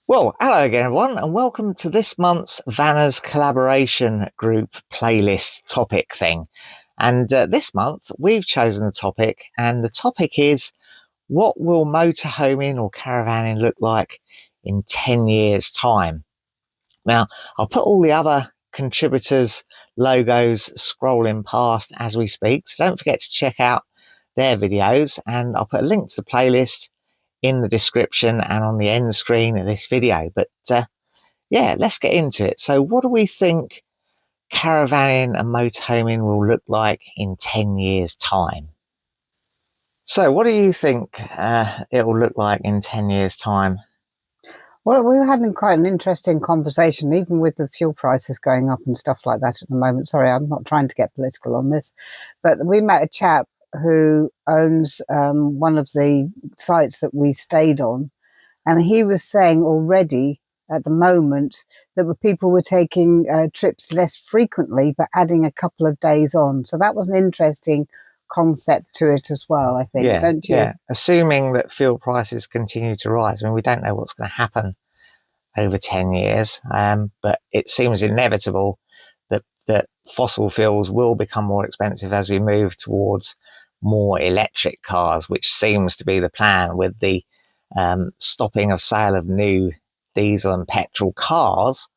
Well, hello again, everyone, and welcome to this month's Vanners Collaboration Group playlist topic thing. And this month, we've chosen a topic, and the topic is, what will motorhoming or caravanning look like in 10 years' time? Now, I'll put all the other contributors' logos scrolling past as we speak, so don't forget to check out their videos, and I'll put a link to the playlist in the description and on the end screen of this video. But yeah, let's get into it. So what do we think caravanning and motorhoming will look like in 10 years' time? So what do you think it will look like in 10 years' time? Well, we're having quite an interesting conversation, even with the fuel prices going up and stuff like that at the moment. Sorry, I'm not trying to get political on this, but we met a chap who owns one of the sites that we stayed on, and he was saying already at the moment that people were taking trips less frequently, but adding a couple of days on. So that was an interesting concept to it as well, I think, don't you? Yeah, assuming that fuel prices continue to rise. I mean, we don't know what's going to happen over 10 years, but it seems inevitable that fossil fuels will become more expensive as we move towards more electric cars, which seems to be the plan with the stopping of sale of new diesel and petrol cars.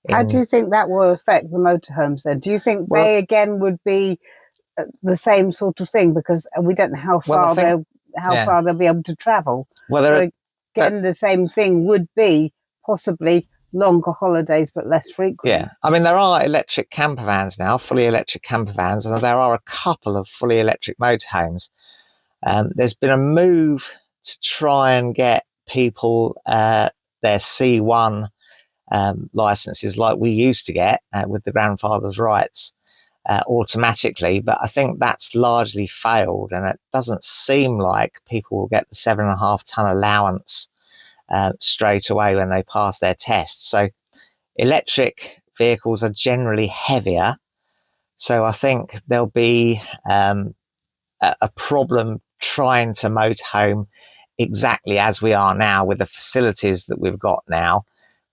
How do you think that will affect the motorhomes then? Do you think they again would be the same sort of thing, because we don't know how far far they'll be able to travel? Well, so again, the same thing would be possibly longer holidays but less frequent. Yeah, I mean, there are electric campervans now, fully electric campervans, and there are a couple of fully electric motorhomes. There's been a move to try and get people their C1 licenses like we used to get with the grandfather's rights automatically, but I think that's largely failed, and it doesn't seem like people will get the 7.5 ton allowance straight away when they pass their tests. So electric vehicles are generally heavier, so I think there'll be a problem trying to motorhome exactly as we are now with the facilities that we've got now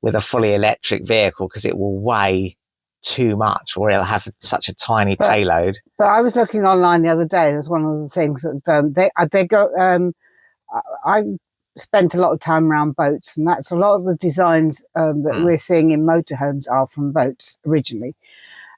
with a fully electric vehicle, because it will weigh too much, or it'll have such a tiny payload. But I was looking online the other day. There's one of the things that they go. I spent a lot of time around boats, and that's a lot of the designs that we're seeing in motorhomes are from boats originally.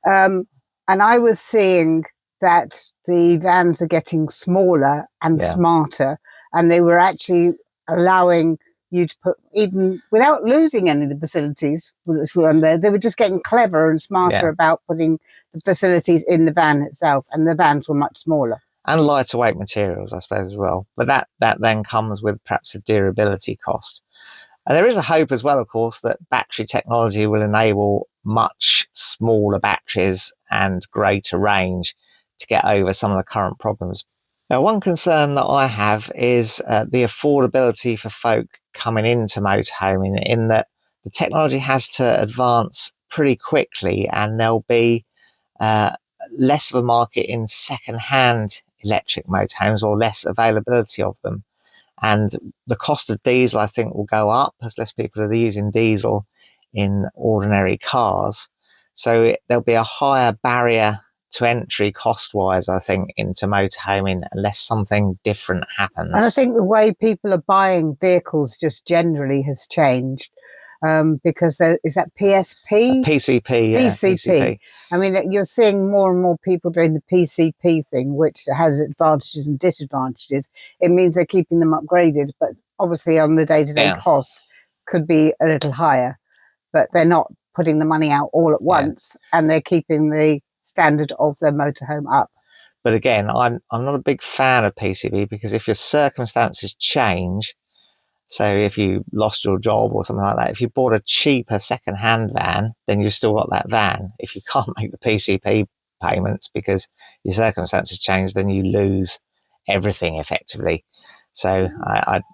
And I was seeing that the vans are getting smaller and smarter, and they were actually allowing you to put, even without losing any of the facilities that were on there, they were just getting clever and smarter about putting the facilities in the van itself, and the vans were much smaller. And lighter weight materials, I suppose, as well. But that then comes with perhaps a durability cost. And there is a hope as well, of course, that battery technology will enable much smaller batteries and greater range to get over some of the current problems. Now, one concern that I have is the affordability for folk coming into motorhoming, in that the technology has to advance pretty quickly, and there'll be less of a market in second-hand electric motorhomes, or less availability of them. And the cost of diesel, I think, will go up as less people are using diesel in ordinary cars. So there'll be a higher barrier to entry cost-wise, I think, into motorhoming, unless something different happens. And I think the way people are buying vehicles just generally has changed. Because there is that PSP? PCP, yeah. PCP. I mean, you're seeing more and more people doing the PCP thing, which has advantages and disadvantages. It means they're keeping them upgraded, but obviously on the day-to-day costs could be a little higher. But they're not putting the money out all at once, and they're keeping the standard of their motorhome up. But again, I'm not a big fan of PCP, because if your circumstances change, so if you lost your job or something like that, if you bought a cheaper second-hand van, then you've still got that van. If you can't make the PCP payments because your circumstances change, then you lose everything effectively. So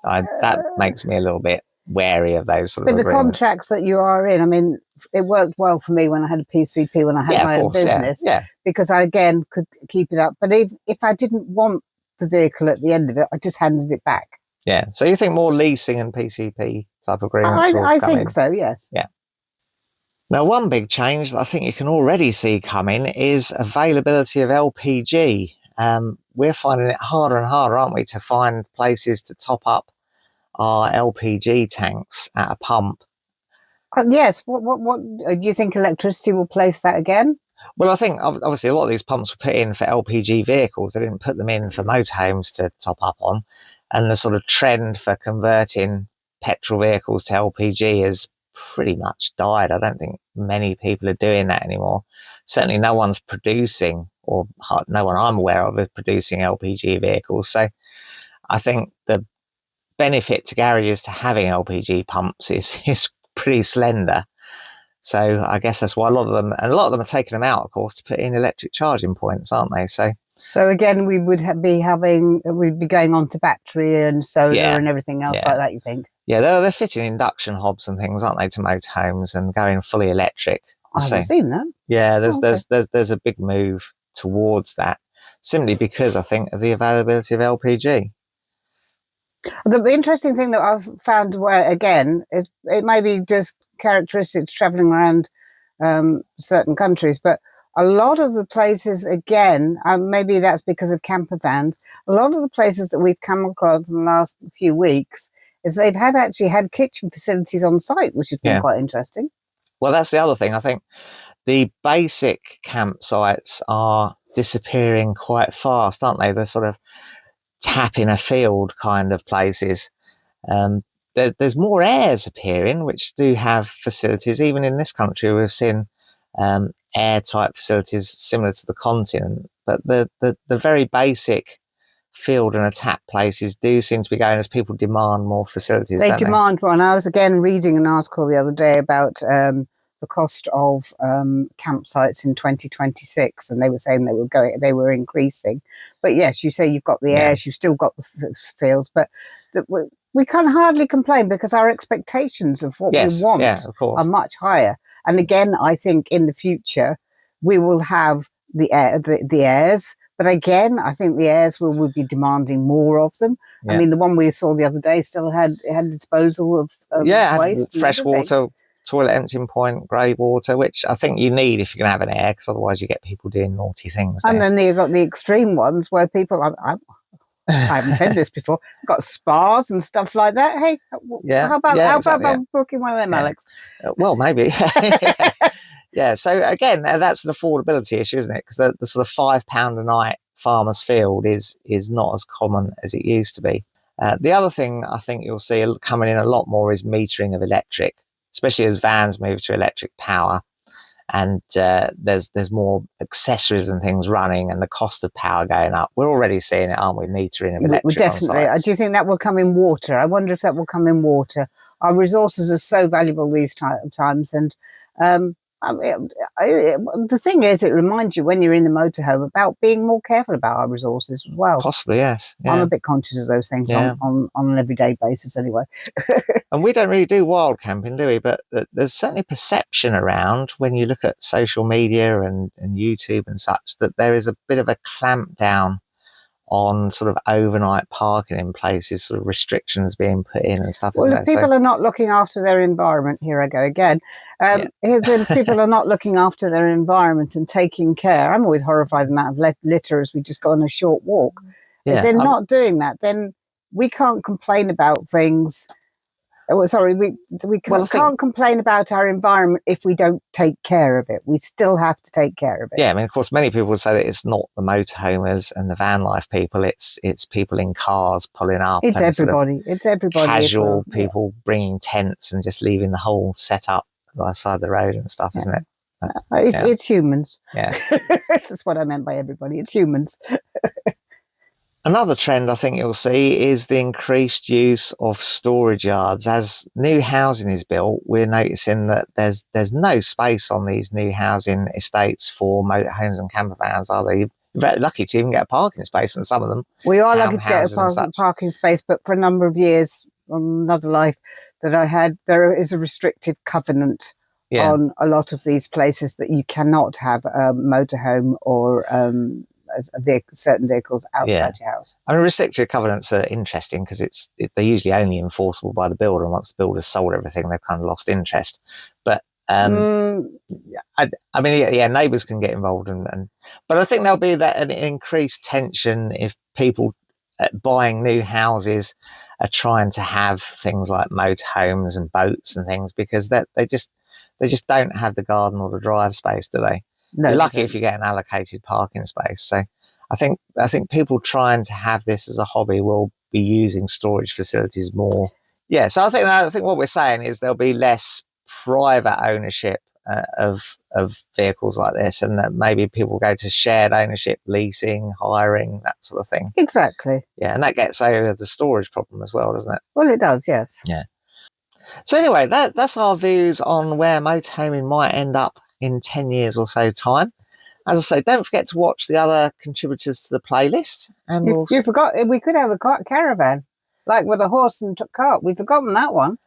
that makes me a little bit wary of those sort of agreements. But the contracts that you are in, I mean, it worked well for me when I had a PCP, when I had my own business, because I, again, could keep it up. But if I didn't want the vehicle at the end of it, I just handed it back. Yeah. So you think more leasing and PCP type agreements will I come think in? so, yes. Yeah. Now, one big change that I think you can already see coming is availability of LPG. We're finding it harder and harder, aren't we, to find places to top up our LPG tanks at a pump. Yes. What do you think electricity will place that again? Well, I think obviously a lot of these pumps were put in for LPG vehicles. They didn't put them in for motorhomes to top up on. And the sort of trend for converting petrol vehicles to LPG has pretty much died. I don't think many people are doing that anymore. Certainly no one's producing, or no one I'm aware of is producing LPG vehicles. So I think the benefit to garages to having LPG pumps is pretty slender. So I guess that's why a lot of them are taking them out, of course, to put in electric charging points, aren't they? So again, we'd be going on to battery and solar and everything else like that, you think? Yeah, they're fitting induction hobs and things, aren't they, to motorhomes and going fully electric. I haven't seen that. Yeah, there's a big move towards that, simply because I think of the availability of LPG. The interesting thing that I've found, where again, it may be just characteristics traveling around certain countries, but a lot of the places, again, maybe that's because of campervans, a lot of the places that we've come across in the last few weeks is they've actually had kitchen facilities on site, which has been quite interesting. Well, that's the other thing. I think the basic campsites are disappearing quite fast, aren't they? They're sort of tap in a field kind of places. There's more airs appearing, which do have facilities. Even in this country, we've seen air type facilities similar to the continent, but the very basic field and a tap places do seem to be going as people demand more facilities. They demand more. And I was again reading an article the other day about the cost of campsites in 2026, and they were saying they were increasing. But yes, you say you've got the airs, you've still got the fields, but we can hardly complain because our expectations of what we want are much higher. And again, I think in the future we will have the airs. But again, I think the airs will be demanding more of them. Yeah. I mean, the one we saw the other day still had disposal of waste. Freshwater, toilet emptying point, grey water, which I think you need if you're going to have an air, because otherwise you get people doing naughty things. And then you've got the extreme ones where people, I haven't said this before, got spas and stuff like that. Hey, how about booking one of them, Alex? Well, maybe. Yeah, so again, that's an affordability issue, isn't it? Because the sort of £5 a night farmer's field is not as common as it used to be. The other thing I think you'll see coming in a lot more is metering of electric, especially as vans move to electric power, and there's more accessories and things running, and the cost of power going up. We're already seeing it, aren't we? Metering of electric. Definitely. Do you think that will come in water? I wonder if that will come in water. Our resources are so valuable these times, and the thing is, it reminds you when you're in the motorhome about being more careful about our resources as well. Possibly, yes. Yeah. I'm a bit conscious of those things on an everyday basis anyway. And we don't really do wild camping, do we? But there's certainly perception around when you look at social media and YouTube and such that there is a bit of a clamp down on sort of overnight parking in places, sort of restrictions being put in and stuff. Well, if people are not looking after their environment, here I go again. If people are not looking after their environment and taking care, I'm always horrified at the amount of litter as we just go on a short walk. Yeah, if they're not doing that, then we can't complain about things. Oh, sorry, we can't complain about our environment if we don't take care of it. We still have to take care of it. Yeah, I mean, of course, many people would say that it's not the motorhomers and the van life people. It's people in cars pulling up. It's everybody. It's everybody. Casual people bringing tents and just leaving the whole setup by the side of the road and stuff, isn't it? It's humans. Yeah, that's what I meant by everybody. It's humans. Another trend I think you'll see is the increased use of storage yards. As new housing is built, we're noticing that there's no space on these new housing estates for motorhomes and campervans, are they? You're very lucky to even get a parking space in some of them. We are lucky to get a parking space, but for a number of years, on another life that I had, there is a restrictive covenant on a lot of these places that you cannot have a motorhome or certain vehicles outside your house. I mean, restricted covenants are interesting because they're usually only enforceable by the builder, and once the builder's sold everything, they've kind of lost interest. But I mean, neighbours can get involved, but I think there'll be an increased tension if people buying new houses are trying to have things like motorhomes and boats and things, because they just don't have the garden or the drive space, do they? No, you're lucky if you get an allocated parking space. So I think people trying to have this as a hobby will be using storage facilities more. Yeah, so I think what we're saying is there'll be less private ownership of vehicles like this, and that maybe people go to shared ownership, leasing, hiring, that sort of thing. Exactly. Yeah, and that gets over the storage problem as well, doesn't it? Well, it does, yes. Yeah. So anyway, that's our views on where motorhoming might end up in 10 years or so time. As I say, don't forget to watch the other contributors to the playlist. And you forgot we could have a caravan, like with a horse and cart. We've forgotten that one.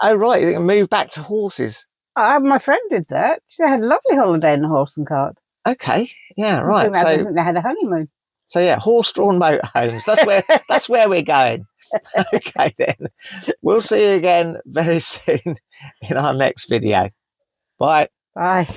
Oh, right. You can move back to horses. My friend did that. She had a lovely holiday in a horse and cart. Okay. Yeah, right. I think they had a honeymoon. So yeah, horse-drawn motorhomes. That's where we're going. Okay, then. We'll see you again very soon in our next video. Bye. Bye.